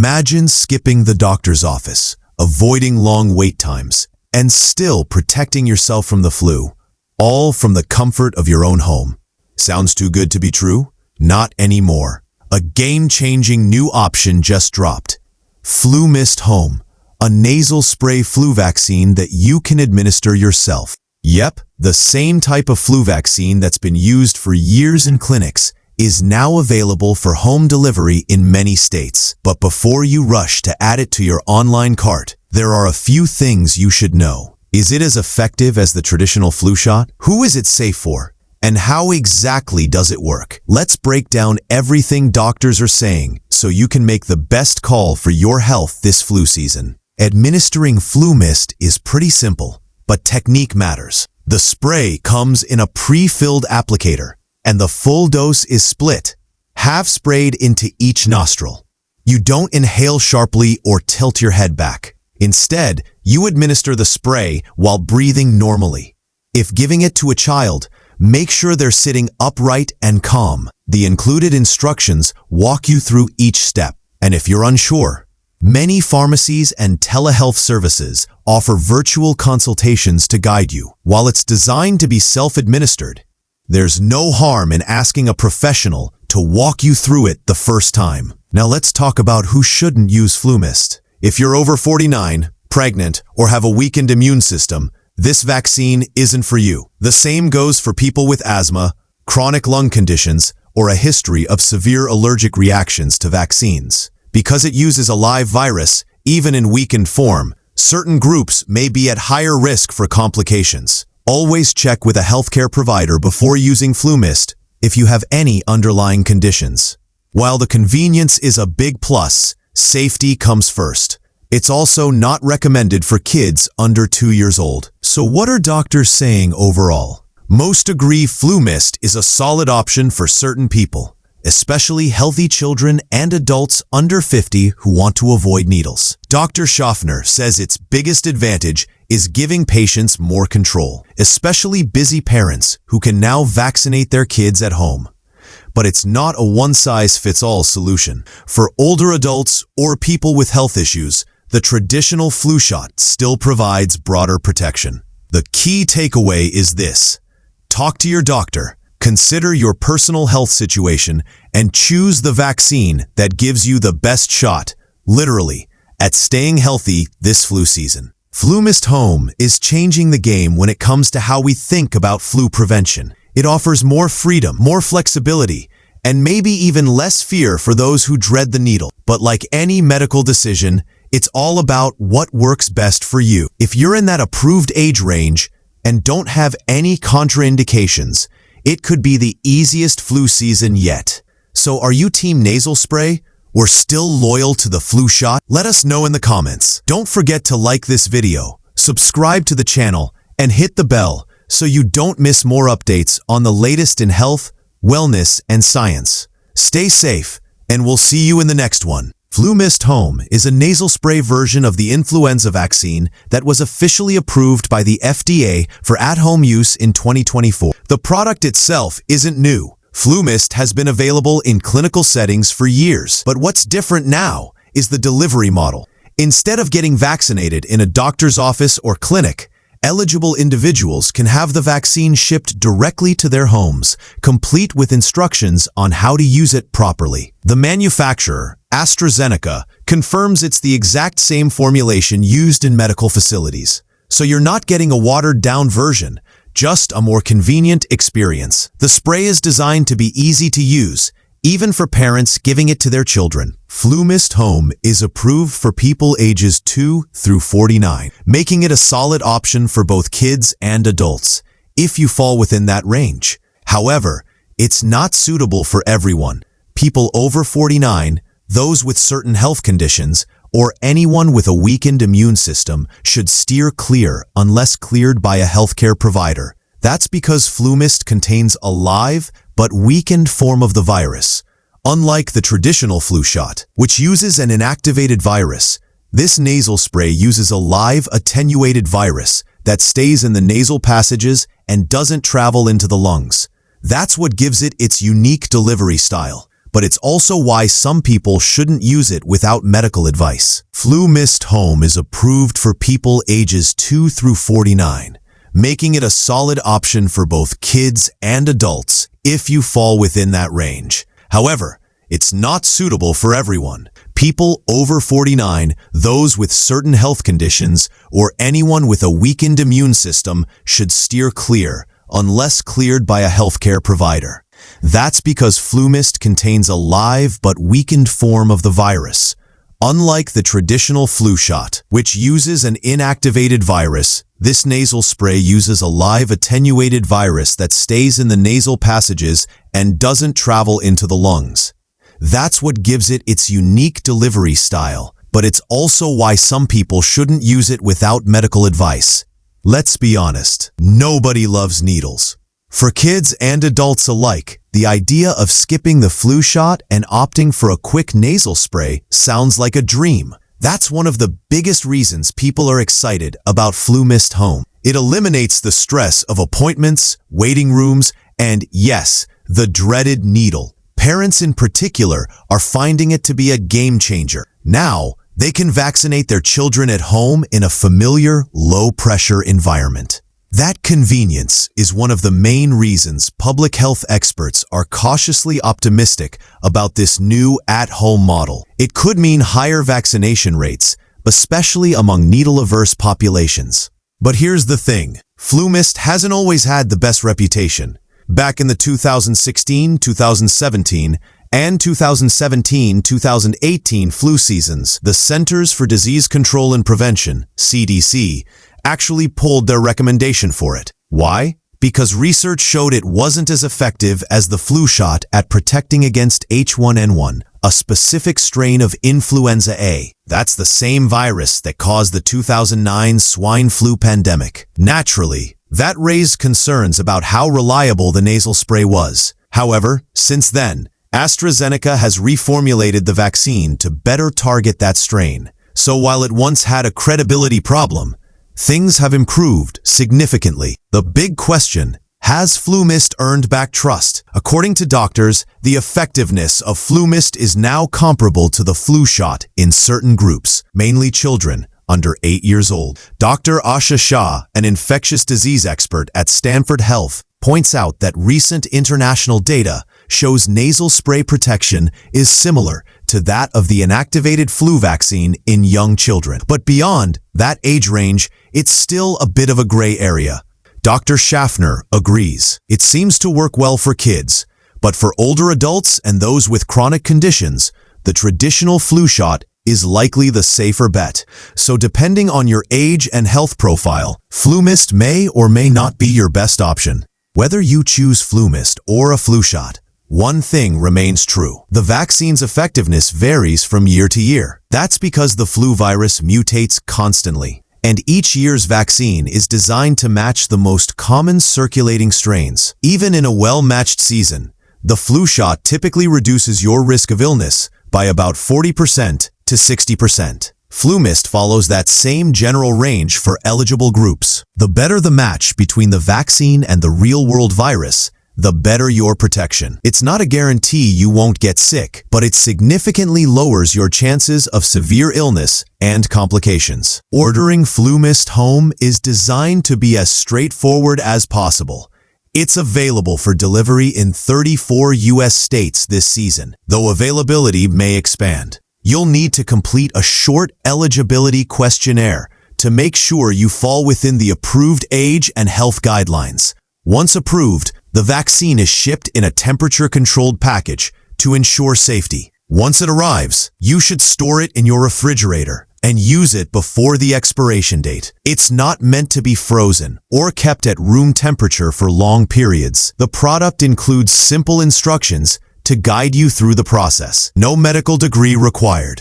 Imagine skipping the doctor's office, avoiding long wait times, and still protecting yourself from the flu, all from the comfort of your own home. Sounds too good to be true? Not anymore. A game-changing new option just dropped. FluMist Home, a nasal spray flu vaccine that you can administer yourself. Yep, the same type of flu vaccine that's been used for years in clinics is now available for home delivery in many states. But before you rush to add it to your online cart, there are a few things you should know. Is it as effective as the traditional flu shot? Who is it safe for? And how exactly does it work? Let's break down everything doctors are saying so you can make the best call for your health this flu season. Administering FluMist is pretty simple, but technique matters. The spray comes in a pre-filled applicator, and the full dose is split, half sprayed into each nostril. You don't inhale sharply or tilt your head back. Instead, you administer the spray while breathing normally. If giving it to a child, make sure they're sitting upright and calm. The included instructions walk you through each step. And if you're unsure, many pharmacies and telehealth services offer virtual consultations to guide you. While it's designed to be self-administered, there's no harm in asking a professional to walk you through it the first time. Now let's talk about who shouldn't use FluMist. If you're over 49, pregnant, or have a weakened immune system, this vaccine isn't for you. The same goes for people with asthma, chronic lung conditions, or a history of severe allergic reactions to vaccines. Because it uses a live virus, even in weakened form, certain groups may be at higher risk for complications. Always check with a healthcare provider before using FluMist if you have any underlying conditions. While the convenience is a big plus, safety comes first. It's also not recommended for kids under 2 years old. So what are doctors saying overall? Most agree FluMist is a solid option for certain people, especially healthy children and adults under 50 who want to avoid needles. Dr. Schaffner says its biggest advantage is giving patients more control, especially busy parents who can now vaccinate their kids at home. But it's not a one-size-fits-all solution. For older adults or people with health issues, the traditional flu shot still provides broader protection. The key takeaway is this: talk to your doctor, consider your personal health situation, and choose the vaccine that gives you the best shot, literally, at staying healthy this flu season. FluMist Home is changing the game when it comes to how we think about flu prevention. It offers more freedom, more flexibility, and maybe even less fear for those who dread the needle. But like any medical decision, it's all about what works best for you. If you're in that approved age range and don't have any contraindications, it could be the easiest flu season yet. So are you team nasal spray or still loyal to the flu shot? Let us know in the comments. Don't forget to like this video, subscribe to the channel, and hit the bell so you don't miss more updates on the latest in health, wellness, and science. Stay safe, and we'll see you in the next one. FluMist Home is a nasal spray version of the influenza vaccine that was officially approved by the FDA for at-home use in 2024. The product itself isn't new. FluMist has been available in clinical settings for years. But what's different now is the delivery model. Instead of getting vaccinated in a doctor's office or clinic, eligible individuals can have the vaccine shipped directly to their homes, complete with instructions on how to use it properly. The manufacturer, AstraZeneca, confirms it's the exact same formulation used in medical facilities. So you're not getting a watered-down version, just a more convenient experience. The spray is designed to be easy to use, even for parents giving it to their children. FluMist Home is approved for people ages 2 through 49, making it a solid option for both kids and adults, if you fall within that range. However, it's not suitable for everyone. People over 49, those with certain health conditions, or anyone with a weakened immune system should steer clear unless cleared by a healthcare provider. That's because FluMist contains a live but weakened form of the virus. Unlike the traditional flu shot, which uses an inactivated virus, this nasal spray uses a live attenuated virus that stays in the nasal passages and doesn't travel into the lungs. That's what gives it its unique delivery style. but it's also why some people shouldn't use it without medical advice. FluMist Home is approved for people ages 2 through 49, making it a solid option for both kids and adults if you fall within that range. However, it's not suitable for everyone. People over 49, those with certain health conditions, or anyone with a weakened immune system should steer clear unless cleared by a healthcare provider. That's because FluMist contains a live but weakened form of the virus. Unlike the traditional flu shot, which uses an inactivated virus, this nasal spray uses a live attenuated virus that stays in the nasal passages and doesn't travel into the lungs. That's what gives it its unique delivery style, but it's also why some people shouldn't use it without medical advice. Let's be honest, nobody loves needles. For kids and adults alike, the idea of skipping the flu shot and opting for a quick nasal spray sounds like a dream. That's one of the biggest reasons people are excited about FluMist Home. It eliminates the stress of appointments, waiting rooms, and yes, the dreaded needle. Parents in particular are finding it to be a game changer. Now, they can vaccinate their children at home in a familiar, low-pressure environment. That convenience is one of the main reasons public health experts are cautiously optimistic about this new at-home model. It could mean higher vaccination rates, especially among needle-averse populations. But here's the thing, FluMist hasn't always had the best reputation. Back in the 2016, 2017, and 2017-2018 flu seasons, the Centers for Disease Control and Prevention, CDC, actually pulled their recommendation for it. Why? Because research showed it wasn't as effective as the flu shot at protecting against H1N1, a specific strain of influenza A. That's the same virus that caused the 2009 swine flu pandemic. Naturally, that raised concerns about how reliable the nasal spray was. However, since then, AstraZeneca has reformulated the vaccine to better target that strain. So while it once had a credibility problem, things have improved significantly. The big question, has FluMist earned back trust? According to doctors, the effectiveness of FluMist is now comparable to the flu shot in certain groups, mainly children under 8 years old. Dr. Asha Shah, an infectious disease expert at Stanford Health, points out that recent international data shows nasal spray protection is similar to that of the inactivated flu vaccine in young children. But beyond that age range, it's still a bit of a gray area. Dr. Schaffner agrees. It seems to work well for kids, but for older adults and those with chronic conditions, the traditional flu shot is likely the safer bet. So depending on your age and health profile, FluMist may or may not be your best option. Whether you choose FluMist or a flu shot, one thing remains true. The vaccine's effectiveness varies from year to year. That's because the flu virus mutates constantly, and each year's vaccine is designed to match the most common circulating strains. Even in a well-matched season, the flu shot typically reduces your risk of illness by about 40% to 60%. FluMist follows that same general range for eligible groups. The better the match between the vaccine and the real-world virus, the better your protection. It's not a guarantee you won't get sick, but it significantly lowers your chances of severe illness and complications. Ordering FluMist Home is designed to be as straightforward as possible. It's available for delivery in 34 U.S. states this season, though availability may expand. You'll need to complete a short eligibility questionnaire to make sure you fall within the approved age and health guidelines. Once approved, the vaccine is shipped in a temperature-controlled package to ensure safety. Once it arrives, you should store it in your refrigerator and use it before the expiration date. It's not meant to be frozen or kept at room temperature for long periods. The product includes simple instructions to guide you through the process. No medical degree required.